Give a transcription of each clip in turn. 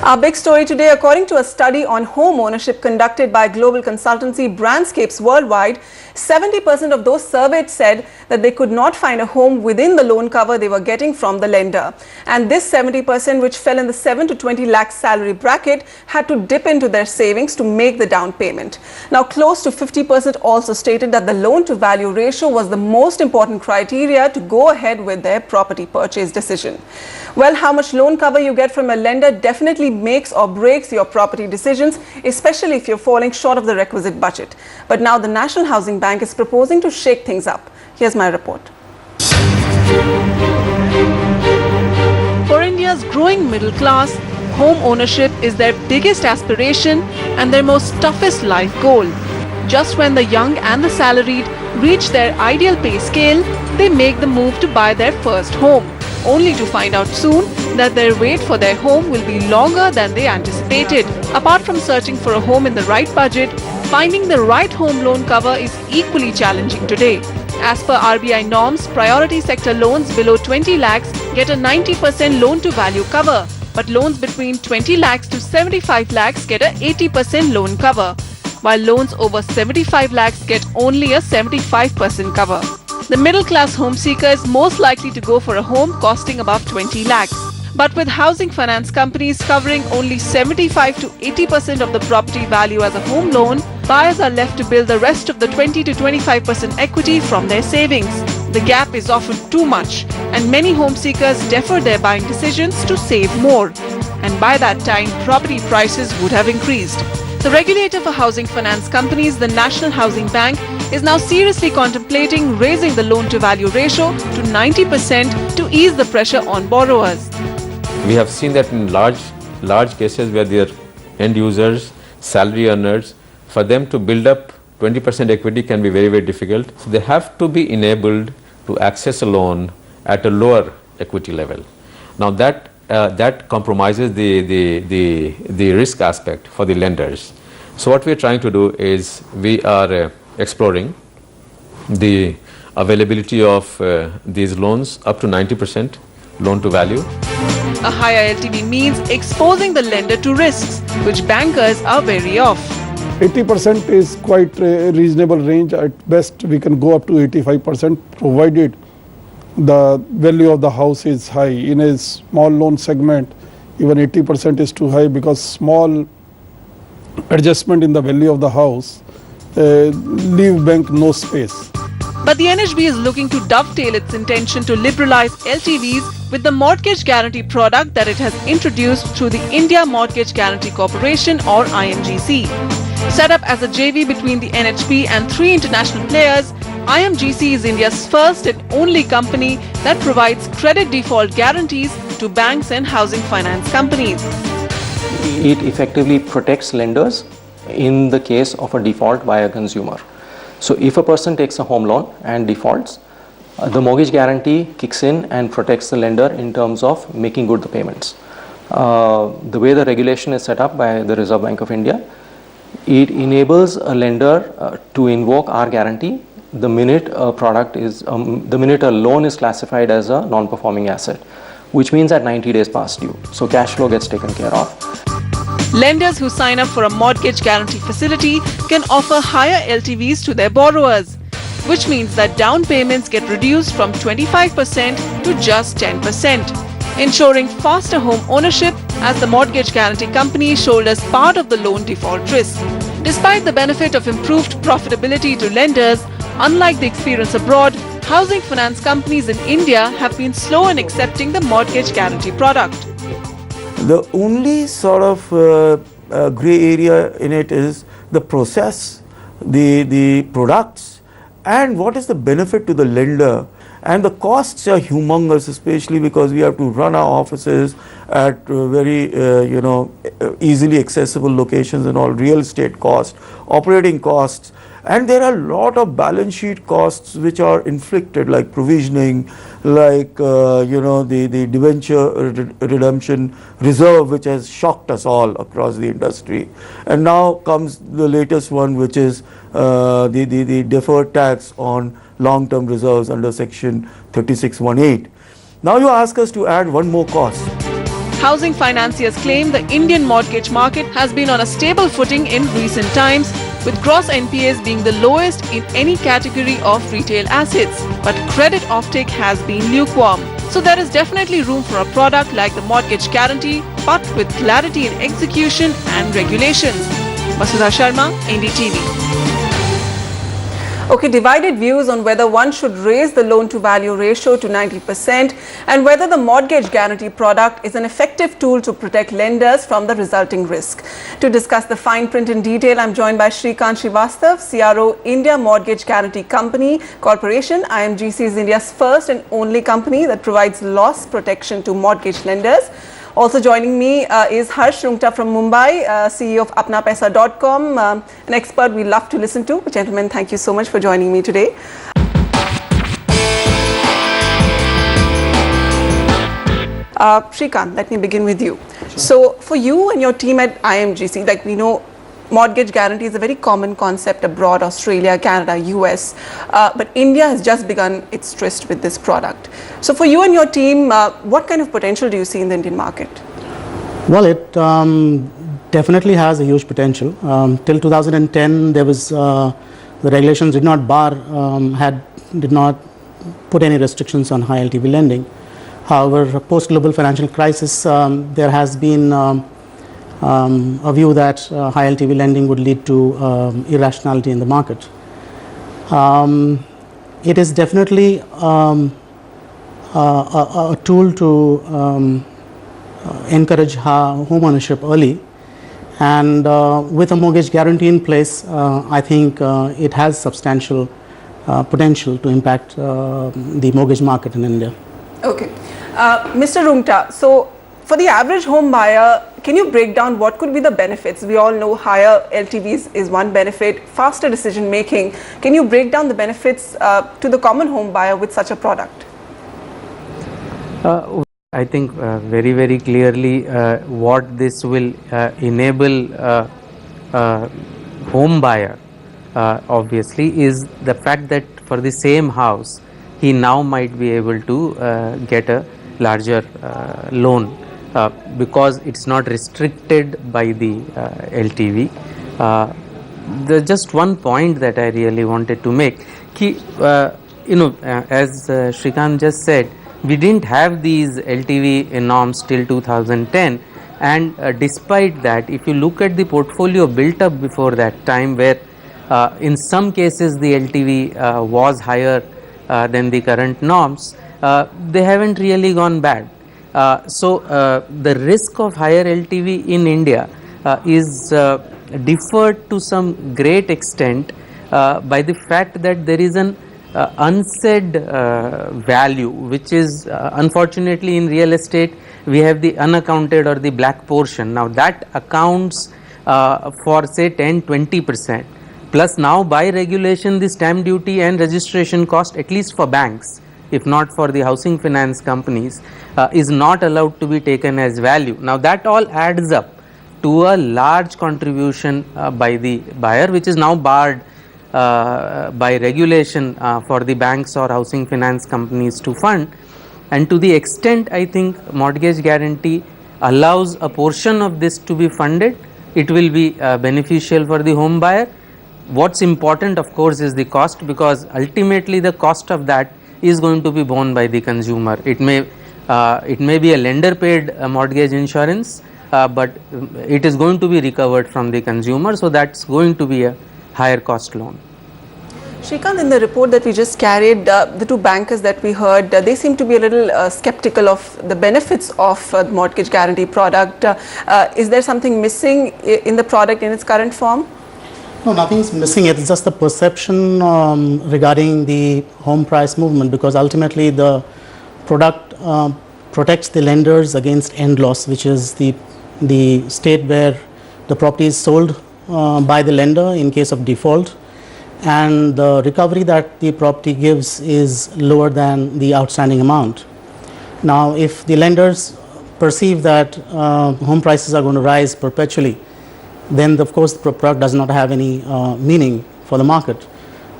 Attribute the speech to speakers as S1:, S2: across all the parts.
S1: Our big story today, according to a study on home ownership conducted by global consultancy Brandscapes Worldwide, 70% of those surveyed said that they could not find a home within the loan cover they were getting from the lender. And this 70%, which fell in the 7 to 20 lakh salary bracket, had to dip into their savings to make the down payment. Now, close to 50% also stated that the loan to value ratio was the most important criteria to go ahead with their property purchase decision. Well, how much loan cover you get from a lender definitely makes or breaks your property decisions, especially if you're falling short of the requisite budget. But now the National Housing Bank is proposing to shake things up. Here's my report. For India's growing middle class, home ownership is their biggest aspiration and their most toughest life goal. Just when the young and the salaried reach their ideal pay scale, they make the move to buy their first home, only to find out soon that their wait for their home will be longer than they anticipated. Apart from searching for a home in the right budget, finding the right home loan cover is equally challenging today. As per RBI norms, priority sector loans below 20 lakhs get a 90% loan to value cover, but loans between 20 lakhs to 75 lakhs get a 80% loan cover, while loans over 75 lakhs get only a 75% cover. The middle-class home seeker is most likely to go for a home costing above 20 lakhs. But with housing finance companies covering only 75 to 80% of the property value as a home loan, buyers are left to build the rest of the 20 to 25% equity from their savings. The gap is often too much, and many home seekers defer their buying decisions to save more. And by that time, property prices would have increased. The regulator for housing finance companies, the National Housing Bank, is now seriously contemplating raising the loan-to-value ratio to 90% to ease the pressure on borrowers.
S2: We have seen that in large cases where their end users, salary earners, for them to build up 20% equity can be very, very difficult. So they have to be enabled to access a loan at a lower equity level. Now that compromises the risk aspect for the lenders. So what we are trying to do is we are exploring the availability of these loans up to 90% loan to value.
S1: A higher LTV means exposing the lender to risks, which bankers are wary of.
S3: 80% is quite a reasonable range. At best, we can go up to 85%, provided the value of the house is high. In a small loan segment, even 80% is too high, because small adjustment in the value of the house leave bank no space.
S1: But the NHB is looking to dovetail its intention to liberalize LTVs with the mortgage guarantee product that it has introduced through the India Mortgage Guarantee Corporation, or IMGC. Set up as a JV between the NHB and 3 international players, IMGC is India's first and only company that provides credit default guarantees to banks and housing finance companies.
S4: It effectively protects lenders in the case of a default by a consumer. So if a person takes a home loan and defaults, the mortgage guarantee kicks in and protects the lender in terms of making good the payments. The way the regulation is set up by the Reserve Bank of India, it enables a lender to invoke our guarantee the minute the minute a loan is classified as a non-performing asset, which means at 90 days past due. So cash flow gets taken care of.
S1: Lenders who sign up for a mortgage guarantee facility can offer higher LTVs to their borrowers, which means that down payments get reduced from 25% to just 10%, ensuring faster home ownership as the mortgage guarantee company shoulders part of the loan default risk. Despite the benefit of improved profitability to lenders, unlike the experience abroad, housing finance companies in India have been slow in accepting the mortgage guarantee product.
S5: The only sort of grey area in it is the process, the products, and what is the benefit to the lender. And the costs are humongous, especially because we have to run our offices at very easily accessible locations, and all real estate costs, operating costs. And there are a lot of balance sheet costs which are inflicted, like provisioning, like the debenture redemption reserve, which has shocked us all across the industry. And now comes the latest one, which is the deferred tax on long-term reserves under section 3618. Now you ask us to add one more cost.
S1: Housing financiers claim the Indian mortgage market has been on a stable footing in recent times, with gross NPAs being the lowest in any category of retail assets. But credit offtake has been lukewarm. So there is definitely room for a product like the mortgage guarantee, but with clarity in execution and regulations. Vasudha Sharma, NDTV. Okay, divided views on whether one should raise the loan to value ratio to 90% and whether the mortgage guarantee product is an effective tool to protect lenders from the resulting risk. To discuss the fine print in detail, I'm joined by Shrikant Srivastav, CRO, India Mortgage Guarantee Company Corporation. IMGC is India's first and only company that provides loss protection to mortgage lenders. Also joining me is Harsh Rungta from Mumbai, CEO of ApnaPaisa.com, an expert we love to listen to. Gentlemen, thank you so much for joining me today. Shrikant, let me begin with you. Sure. So for you and your team at IMGC, like we know, mortgage guarantee is a very common concept abroad, Australia, Canada, US, but India has just begun its tryst with this product. So for you and your team, what kind of potential do you see in the Indian market?
S6: Well, it definitely has a huge potential. Till 2010, there was the regulations did not bar, did not put any restrictions on high LTV lending. However, post global financial crisis, there has been a view that high LTV lending would lead to irrationality in the market. It is definitely a tool to encourage home ownership early, and with a mortgage guarantee in place, I think it has substantial potential to impact the mortgage market in India.
S1: Okay. Mr. Rungta, so for the average home buyer, can you break down what could be the benefits? We all know higher LTVs is one benefit, faster decision making. Can you break down the benefits to the common home buyer with such a product?
S7: I think very, very clearly what this will enable home buyer obviously is the fact that for the same house, he now might be able to get a larger loan. Because it's not restricted by the LTV. There's just one point that I really wanted to make. As Shrikant just said, we didn't have these LTV norms till 2010, and despite that, if you look at the portfolio built up before that time, where in some cases the LTV was higher than the current norms, they haven't really gone bad. So the risk of higher LTV in India is deferred to some great extent by the fact that there is an unsaid value, which is unfortunately in real estate we have the unaccounted or the black portion. Now that accounts for say 10-20%, plus now by regulation the stamp duty and registration cost, at least for banks, if not for the housing finance companies, is not allowed to be taken as value. Now that all adds up to a large contribution by the buyer, which is now barred by regulation for the banks or housing finance companies to fund. And to the extent I think mortgage guarantee allows a portion of this to be funded, it will be beneficial for the home buyer. What's important, of course, is the cost, because ultimately the cost of that is going to be borne by the consumer. It may be a lender paid mortgage insurance, but it is going to be recovered from the consumer, so that's going to be a higher cost loan.
S1: Shrikant, in the report that we just carried, the two bankers that we heard, they seem to be a little skeptical of the benefits of the mortgage guarantee product. Is there something missing in the product in its current form?
S6: No, nothing is missing. It's just the perception regarding the home price movement, because ultimately the product protects the lenders against end loss, which is the state where the property is sold by the lender in case of default, and the recovery that the property gives is lower than the outstanding amount. Now, if the lenders perceive that home prices are going to rise perpetually, then of course the product does not have any meaning for the market.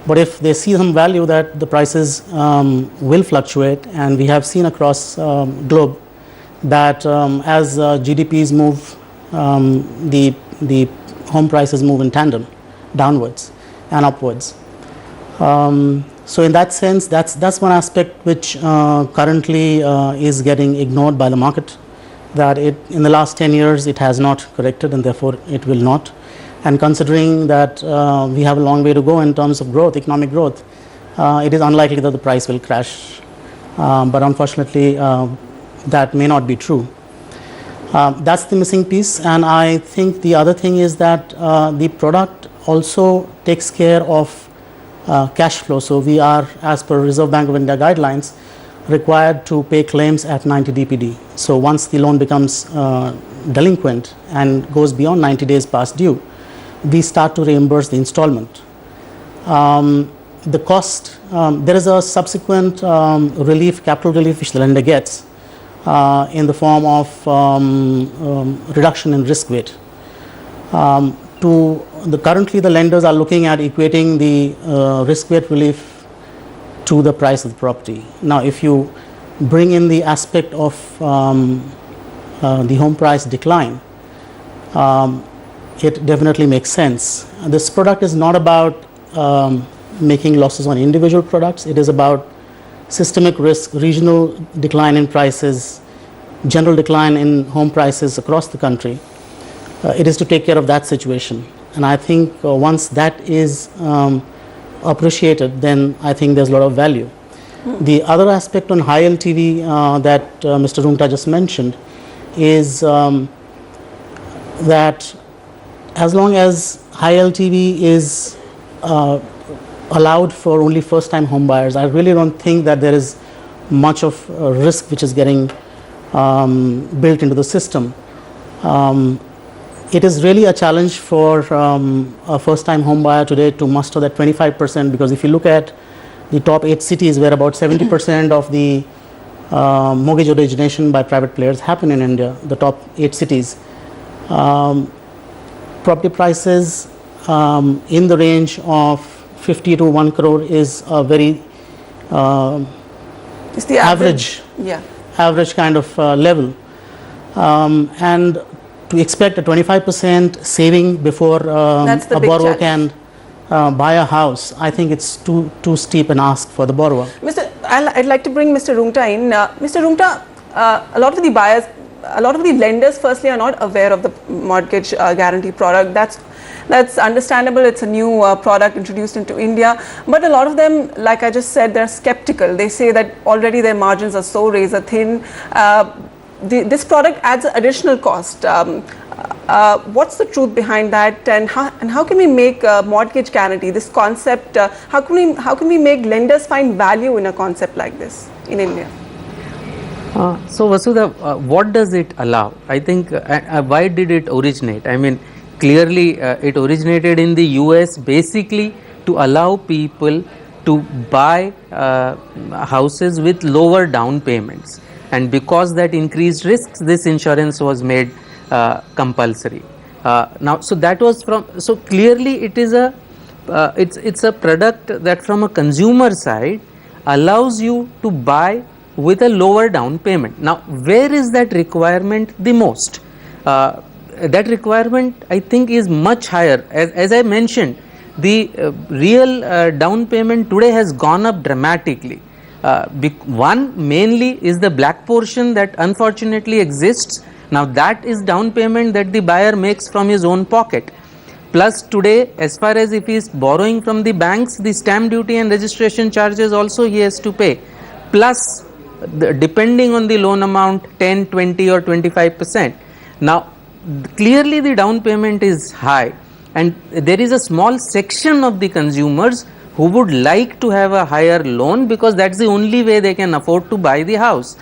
S6: But if they see some value that the prices will fluctuate, and we have seen across globe that as GDPs move, the home prices move in tandem, downwards and upwards. So in that sense, that's one aspect which currently is getting ignored by the market, that in the last 10 years it has not corrected, and therefore it will not. And considering that we have a long way to go in terms of growth, economic growth, it is unlikely that the price will crash. But unfortunately, that may not be true. That's the missing piece. And I think the other thing is that the product also takes care of cash flow. So we are, as per Reserve Bank of India guidelines, required to pay claims at 90 DPD. So once the loan becomes delinquent and goes beyond 90 days past due, we start to reimburse the installment. The cost, there is a subsequent relief, capital relief, which the lender gets in the form of reduction in risk weight. Currently the lenders are looking at equating the risk weight relief to the price of the property. Now, if you bring in the aspect of the home price decline, it definitely makes sense. This product is not about making losses on individual products. It is about systemic risk, regional decline in prices, general decline in home prices across the country. It is to take care of that situation. And I think once that is appreciated, then I think there's a lot of value. The other aspect on high LTV that Mr. Rungta just mentioned is that as long as high LTV is allowed for only first-time home buyers, I really don't think that there is much of risk which is getting built into the system. It is really a challenge for a first-time home buyer today to muster that 25%, because if you look at the top 8 cities where about 70% of the mortgage origination by private players happen in India, the top 8 cities, property prices in the range of 50 to 1 crore is a very
S8: it's the
S6: average kind of level. And to expect a 25% saving before a borrower can buy a house, I think it's too steep an ask for the borrower.
S8: I'd like to bring Mr. Rungta in. Mr. Rungta, a lot of the buyers, a lot of the lenders firstly are not aware of the mortgage guarantee product. That's understandable. It's a new product introduced into India, but a lot of them, like I just said, they're skeptical. They say that already their margins are so razor thin. This product adds additional cost. What's the truth behind that, and how can we make mortgage guarantee, this concept, how can we make lenders find value in a concept like this in India?
S7: So Vasudha, what does it allow? I think why did it originate? I mean, clearly it originated in the US basically to allow people to buy houses with lower down payments, and because that increased risks, this insurance was made compulsory. Now, so that was so clearly it is it's a product that from a consumer side allows you to buy with a lower down payment. Now, where is that requirement the most? That requirement, I think, is much higher. As I mentioned, the real down payment today has gone up dramatically. One mainly is the black portion that unfortunately exists. Now, that is down payment that the buyer makes from his own pocket. Plus today, as far as if he is borrowing from the banks, the stamp duty and registration charges also he has to pay. Plus, depending on the loan amount, 10, 20 or 25%. Now, clearly the down payment is high, and there is a small section of the consumers who would like to have a higher loan because that's the only way they can afford to buy the house.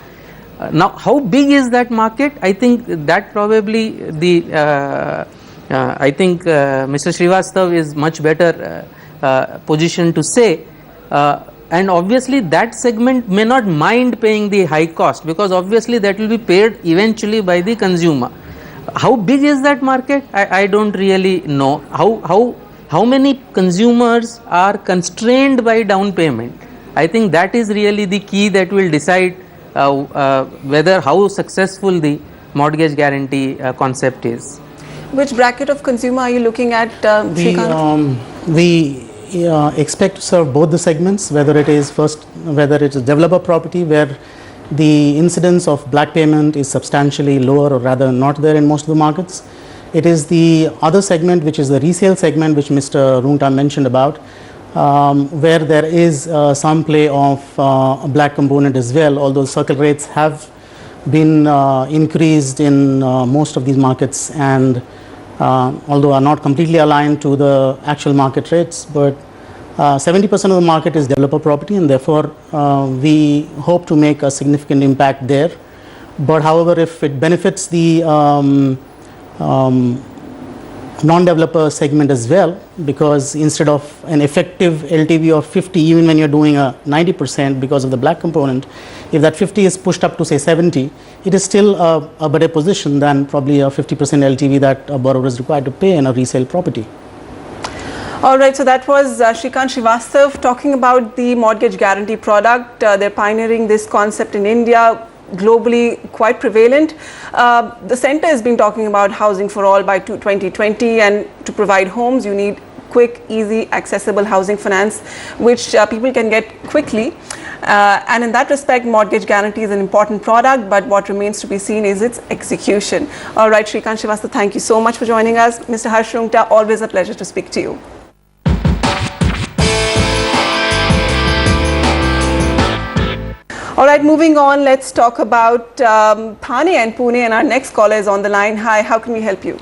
S7: Now, how big is that market? I think that probably I think Mr. Srivastav is much better positioned to say. And obviously that segment may not mind paying the high cost, because obviously that will be paid eventually by the consumer. How big is that market? I don't really know. How many consumers are constrained by down payment? I think that is really the key that will decide how successful the mortgage guarantee concept is.
S8: Which bracket of consumer are you looking at, Shrikant?
S6: We expect to serve both the segments, whether it is developer property where the incidence of black payment is substantially lower or rather not there in most of the markets. It is the other segment, which is the resale segment, which Mr. Rungta mentioned about, where there is some play of a black component as well, although circle rates have been increased in most of these markets, and although are not completely aligned to the actual market rates, but 70% of the market is developer property, and therefore we hope to make a significant impact there. But however, if it benefits the non-developer segment as well, because instead of an effective LTV of 50, even when you're doing a 90% because of the black component, if that 50 is pushed up to say 70, it is still a better position than probably a 50% LTV that a borrower is required to pay in a resale property.
S8: All right, so that was Shrikant Srivastav talking about the mortgage guarantee product. They're pioneering this concept in India, globally quite prevalent. The center has been talking about housing for all by 2020, and to provide homes you need quick, easy, accessible housing finance which people can get quickly, and in that respect mortgage guarantee is an important product, but what remains to be seen is its execution. All right, Shrikant Srivastav, thank you so much for joining us. Mr. Harsh Rungta, always a pleasure to speak to you. All right, moving on, let's talk about Thane and Pune, and our next caller is on the line. Hi, how can we help you?